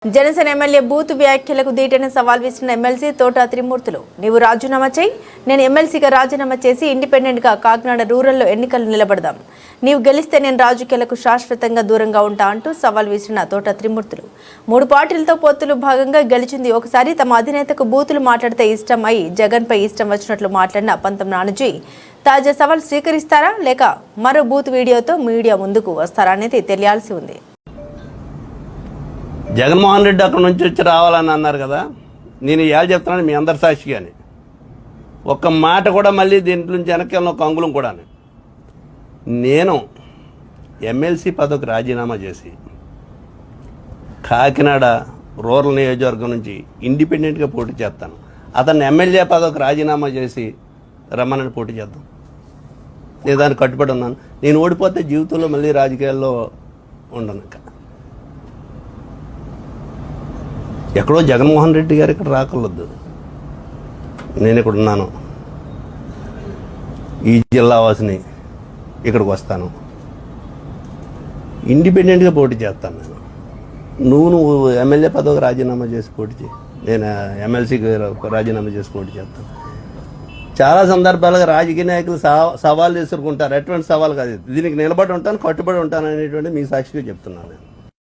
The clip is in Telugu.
జనసేన ఎమ్మెల్యే బూత్ వ్యాఖ్యలకు దీటైన సవాల్ విసిరిన ఎమ్మెల్సీ తోట త్రిమూర్తులు నీవు రాజీనామా చేయి, నేను ఎమ్మెల్సీగా రాజీనామా చేసి ఇండిపెండెంట్గా కాకినాడ రూరల్లో ఎన్నికలు నిలబడదాం. నీవు గెలిస్తే నేను రాజకీయాలకు శాశ్వతంగా దూరంగా ఉంటా అంటూ సవాల్ విసిరిన తోట త్రిమూర్తులు 3 పార్టీలతో పొత్తులు భాగంగా గెలిచింది ఒకసారి తమ అధినేతకు బూతులు మాట్లాడితే ఇష్టం అయి జగన్పై ఇష్టం వచ్చినట్లు మాట్లాడిన పంతం నానుజీ తాజా సవాల్ స్వీకరిస్తారా లేక మరో బూత్ వీడియోతో మీడియా ముందుకు వస్తారా అనేది తెలియాల్సి ఉంది. జగన్మోహన్ రెడ్డి అక్కడ నుంచి వచ్చి రావాలని అన్నారు కదా, నేను ఇవాళ చెప్తున్నాను మీ అందరి సాక్షిగాని, ఒక్క మాట కూడా మళ్ళీ దీంట్లో నుంచి వెనక్కి ఒక అంగుళం కూడా నేను ఎమ్మెల్సీ పదవికి రాజీనామా చేసి కాకినాడ రూరల్ నియోజకవర్గం నుంచి ఇండిపెండెంట్గా పోటీ చేస్తాను. అతన్ని ఎమ్మెల్యే పదవికి రాజీనామా చేసి రమ్మని పోటీ చేద్దాం. నేను దానికి కట్టుబడి ఉన్నాను. నేను ఓడిపోతే జీవితంలో మళ్ళీ రాజకీయాల్లో ఉండను. ఎక్కడో జగన్మోహన్ రెడ్డి గారు ఇక్కడ రాకూడదు, నేను ఇక్కడ ఉన్నాను. ఈ జిల్లా వాసిని ఇక్కడికి వస్తాను, ఇండిపెండెంట్గా పోటీ చేస్తాను. నువ్వు ఎమ్మెల్యే పదవికి రాజీనామా చేసి పోటీ చేయి, నేను ఎమ్మెల్సీకి రాజీనామా చేసి పోటీ చేస్తాను. చాలా సందర్భాలుగా రాజకీయ నాయకులు సవాళ్ళు ఎదుర్కొంటారు. ఎటువంటి సవాల్ కాదు, దీనికి నిలబడి ఉంటాను, కట్టుబడి ఉంటాను అనేటువంటి మీ సాక్షిగా చెప్తున్నాను నేను.